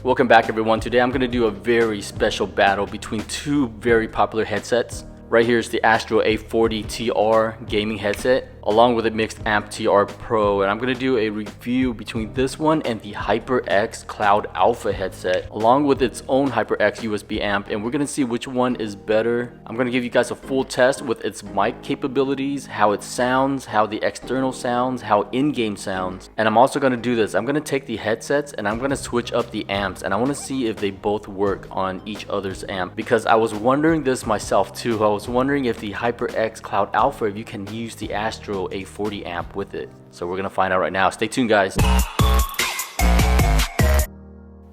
Welcome back everyone. Today I'm going to do a very special battle between two very popular headsets. Right here is the Astro A40 TR gaming headset along with the MixAmp TR Pro, and I'm going to do a review between this one and the HyperX Cloud Alpha headset along with its own HyperX USB amp, and we're going to see which one is better. I'm going to give you guys a full test with its mic capabilities, how it sounds, how the external sounds, how in-game sounds, and I'm also going to do this. I'm going to take the headsets and I'm going to switch up the amps, and I want to see if they both work on each other's amp, because I was wondering this myself too. I was wondering if the HyperX Cloud Alpha, if you can use the Astro A40 amp with it. So we're gonna find out right now. Stay tuned, guys.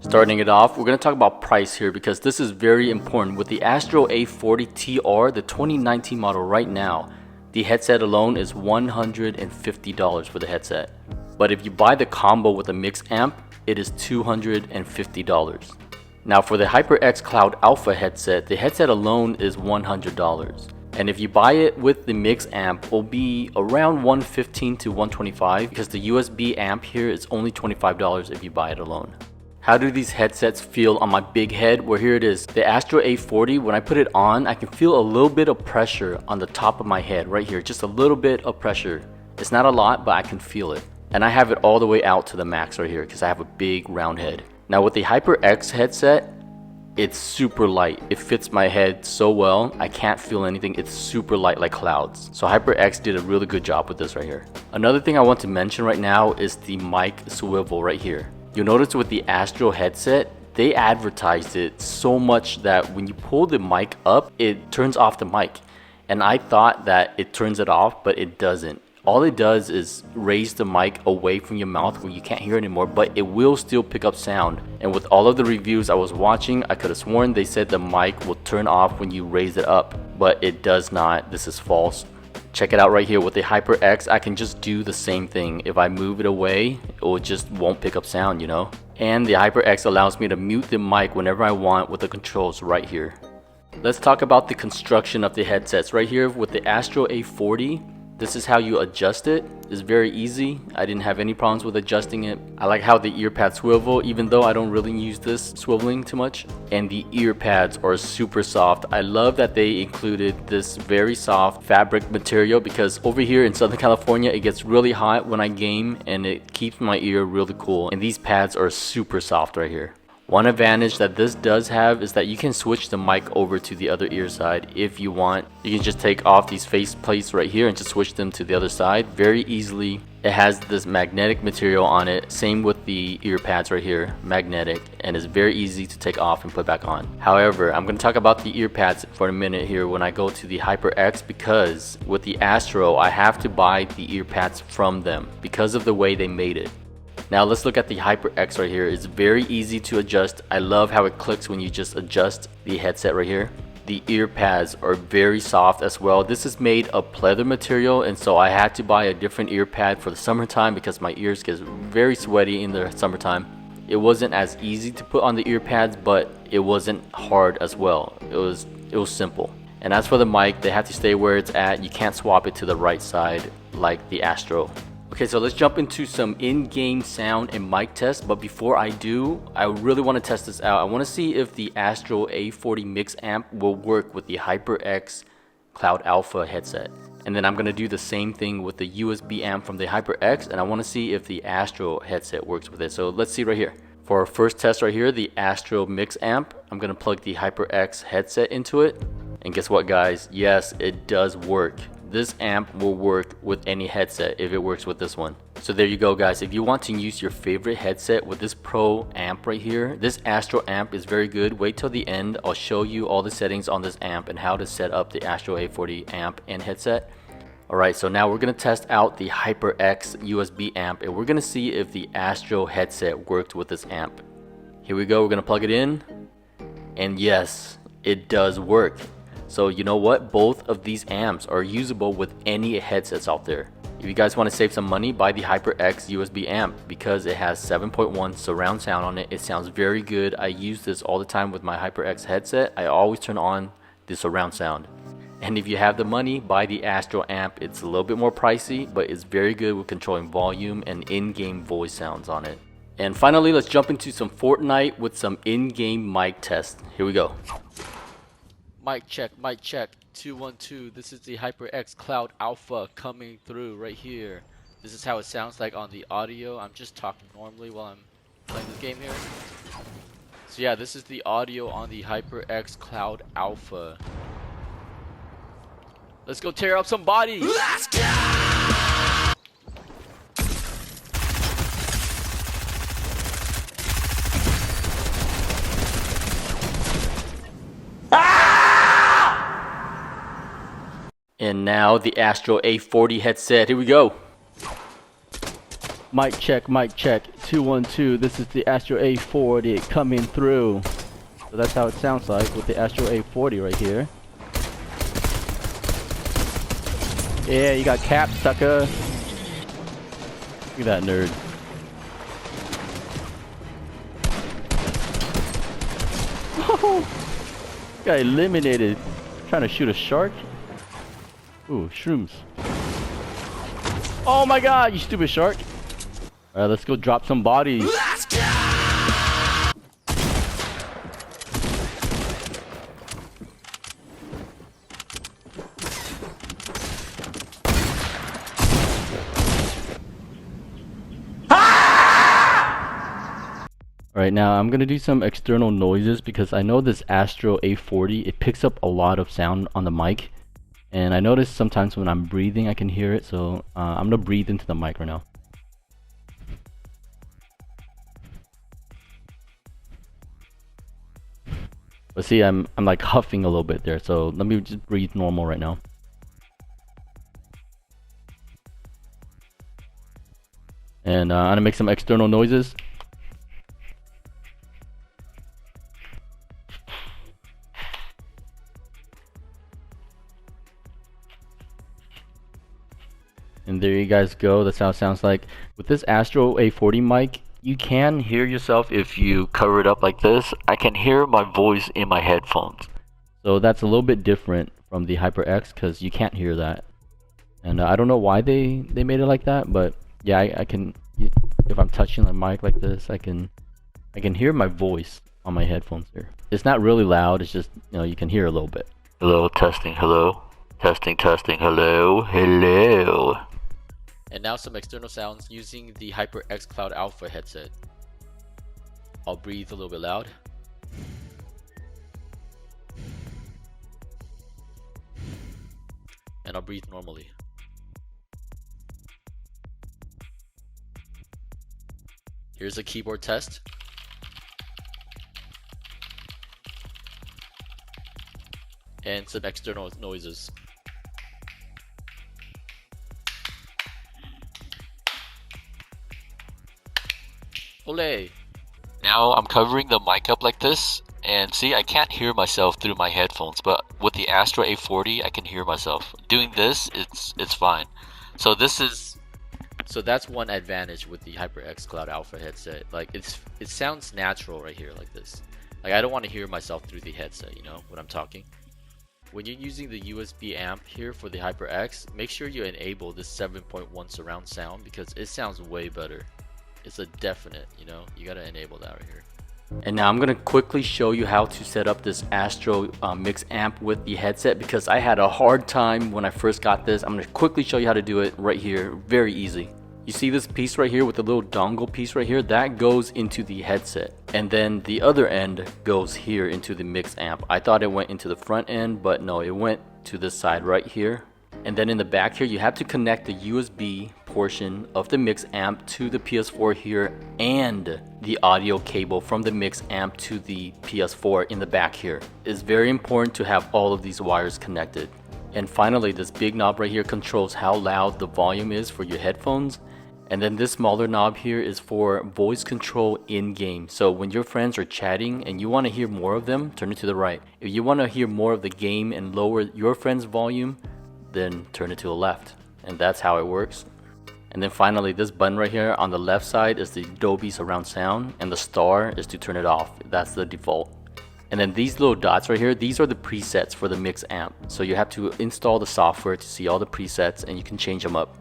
Starting it off, we're gonna talk about price here because this is very important. With the Astro A40 TR, the 2019 model right now, the headset alone is $150 for the headset. But if you buy the combo with a MixAmp, it is $250. Now for the HyperX Cloud Alpha headset, the headset alone is $100. And if you buy it with the MixAmp, it will be around $115 to $125 because the USB amp here is only $25 if you buy it alone. How do these headsets feel on my big head? Well, here it is. The Astro A40, when I put it on, I can feel a little bit of pressure on the top of my head right here. Just a little bit of pressure. It's not a lot, but I can feel it. And I have it all the way out to the max right here because I have a big round head. Now with the HyperX headset, it's super light. It fits my head so well. I can't feel anything. It's super light like clouds. So HyperX did a really good job with this right here. Another thing I want to mention right now is the mic swivel right here. You'll notice with the Astro headset, they advertised it so much that when you pull the mic up, it turns off the mic. And I thought that it turns it off, but it doesn't. All it does is raise the mic away from your mouth where you can't hear it anymore, but it will still pick up sound. And with all of the reviews I was watching, I could have sworn they said the mic will turn off when you raise it up, but it does not. This is false. Check it out right here. With the HyperX, I can just do the same thing. If I move it away, it just won't pick up sound, you know? And the HyperX allows me to mute the mic whenever I want with the controls right here. Let's talk about the construction of the headsets. Right here with the Astro A40, this is how you adjust it. It's very easy. I didn't have any problems with adjusting it. I like how the ear pads swivel, even though I don't really use this swiveling too much. And the ear pads are super soft. I love that they included this very soft fabric material because over here in Southern California, it gets really hot when I game and it keeps my ear really cool. And these pads are super soft right here. One advantage that this does have is that you can switch the mic over to the other ear side if you want. You can just take off these face plates right here and just switch them to the other side very easily. It has this magnetic material on it, same with the ear pads right here, magnetic, and it's very easy to take off and put back on. However, I'm going to talk about the ear pads for a minute here when I go to the HyperX, because with the Astro I have to buy the ear pads from them because of the way they made it. Now let's look at the HyperX right here. It's very easy to adjust. I love how it clicks when you just adjust the headset right here. The ear pads are very soft as well. This is made of pleather material, and so I had to buy a different ear pad for the summertime because my ears get very sweaty in the summertime. It wasn't as easy to put on the ear pads, but it wasn't hard as well. It was simple. And as for the mic, they have to stay where it's at. You can't swap it to the right side like the Astro. Okay, so let's jump into some in-game sound and mic tests, but before I do, I really want to test this out. I want to see if the Astro A40 MixAmp will work with the HyperX Cloud Alpha headset. And then I'm going to do the same thing with the USB amp from the HyperX, and I want to see if the Astro headset works with it. So let's see right here. For our first test right here, the Astro MixAmp, I'm going to plug the HyperX headset into it. And guess what, guys? Yes, it does work. This amp will work with any headset if it works with this one. So there you go, guys. If you want to use your favorite headset with this Pro amp right here, this Astro amp is very good. Wait till the end. I'll show you all the settings on this amp and how to set up the Astro A40 amp and headset. Alright, so now we're going to test out the HyperX USB amp, and we're going to see if the Astro headset worked with this amp. Here we go. We're going to plug it in. And yes, it does work. So you know what? Both of these amps are usable with any headsets out there. If you guys want to save some money, buy the HyperX USB amp because it has 7.1 surround sound on it. It sounds very good. I use this all the time with my HyperX headset. I always turn on the surround sound. And if you have the money, buy the Astro amp. It's a little bit more pricey, but it's very good with controlling volume and in-game voice sounds on it. And finally, let's jump into some Fortnite with some in-game mic tests. Here we go. Mic check, 212. This is the HyperX Cloud Alpha coming through right here. This is how it sounds like on the audio. I'm just talking normally while I'm playing this game here. So yeah, this is the audio on the HyperX Cloud Alpha. Let's go tear up some bodies! Let's go! And now the Astro A40 headset. Here we go. Mic check, 212. This is the Astro A40 coming through. So that's how it sounds like with the Astro A40 right here. Yeah, you got capped, sucker. Look at that nerd. Got eliminated. Trying to shoot a shark. Ooh, shrooms. Oh my god, you stupid shark. Alright, let's go drop some bodies. Let's go! Alright, now I'm gonna do some external noises because I know this Astro A40, it picks up a lot of sound on the mic. And I notice sometimes when I'm breathing I can hear it, so I'm gonna breathe into the mic right now. But see, I'm like huffing a little bit there, so let me just breathe normal right now. And I'm gonna make some external noises. And there you guys go, that's how it sounds like. With this Astro A40 mic, you can hear yourself if you cover it up like this. I can hear my voice in my headphones. So that's a little bit different from the HyperX because you can't hear that. And I don't know why they made it like that, but yeah, I can, if I'm touching the mic like this, I can hear my voice on my headphones here. It's not really loud, it's just, you know, you can hear a little bit. Hello, testing, hello. Testing, hello, hello. And now some external sounds using the HyperX Cloud Alpha headset. I'll breathe a little bit loud. And I'll breathe normally. Here's a keyboard test. And some external noises. Olay. Now I'm covering the mic up like this, and see, I can't hear myself through my headphones, but with the Astro A40 I can hear myself. Doing this, it's fine. So that's one advantage with the HyperX Cloud Alpha headset. Like it sounds natural right here like this. Like I don't want to hear myself through the headset, you know, when I'm talking. When you're using the USB amp here for the HyperX, make sure you enable this 7.1 surround sound because it sounds way better. It's a definite, you know, you gotta enable that right here. And now I'm gonna quickly show you how to set up this Astro MixAmp with the headset because I had a hard time when I first got this. I'm gonna quickly show you how to do it right here, very easy. You see this piece right here with the little dongle piece right here? That goes into the headset. And then the other end goes here into the MixAmp. I thought it went into the front end, but no, it went to this side right here. And then in the back here, you have to connect the USB portion of the MixAmp to the PS4 here and the audio cable from the MixAmp to the PS4 in the back here. It's very important to have all of these wires connected. And finally, this big knob right here controls how loud the volume is for your headphones. And then this smaller knob here is for voice control in-game. So when your friends are chatting and you want to hear more of them, turn it to the right. If you want to hear more of the game and lower your friend's volume, then turn it to the left. And that's how it works. And then finally, this button right here on the left side is the Dolby surround sound, and the star is to turn it off. That's the default. And then these little dots right here, these are the presets for the MixAmp. So you have to install the software to see all the presets and you can change them up.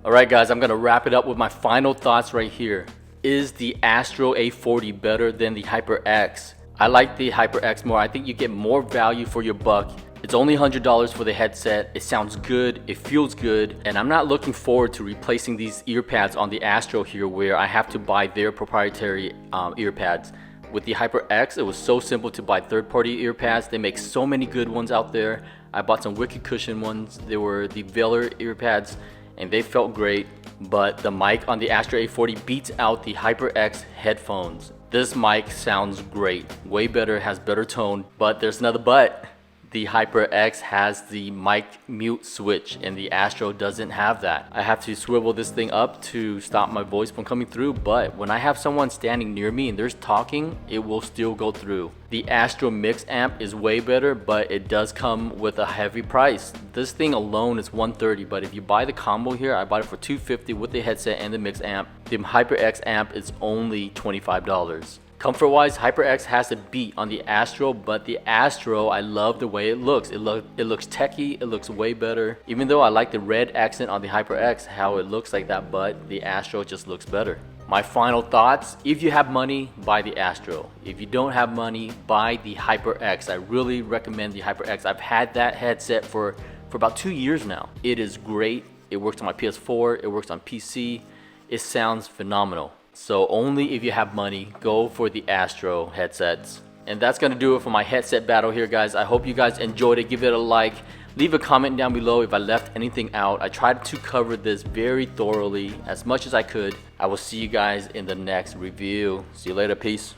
Alright guys, I'm gonna wrap it up with my final thoughts right here. is the Astro A40 better than the HyperX? I like the HyperX more. I think you get more value for your buck. It's only $100 for the headset. It sounds good, it feels good, and I'm not looking forward to replacing these ear pads on the Astro here where I have to buy their proprietary ear pads. With the HyperX, it was so simple to buy third-party ear pads. They make so many good ones out there. I bought some Wicked Cushion ones. They were the Velour ear pads, and they felt great. But the mic on the Astro A40 beats out the HyperX headphones. This mic sounds great, way better, has better tone, but there's another but. The HyperX has the mic mute switch and the Astro doesn't have that. I have to swivel this thing up to stop my voice from coming through, but when I have someone standing near me and there's talking, it will still go through. The Astro MixAmp is way better, but it does come with a heavy price. This thing alone is $130, but if you buy the combo here, I bought it for $250 with the headset and the MixAmp. The HyperX amp is only $25. Comfort wise, HyperX has a beat on the Astro, but the Astro, I love the way it looks. It looks techy, it looks way better. Even though I like the red accent on the HyperX, how it looks like that, but the Astro just looks better. My final thoughts, if you have money, buy the Astro. If you don't have money, buy the HyperX. I really recommend the HyperX. I've had that headset for about 2 years now. It is great. It works on my PS4, it works on PC. It sounds phenomenal. So only if you have money, go for the Astro headsets. And that's gonna do it for my headset battle here, guys. I hope you guys enjoyed it. Give it a like. Leave a comment down below if I left anything out. I tried to cover this very thoroughly, as much as I could. I will see you guys in the next review. See you later, peace.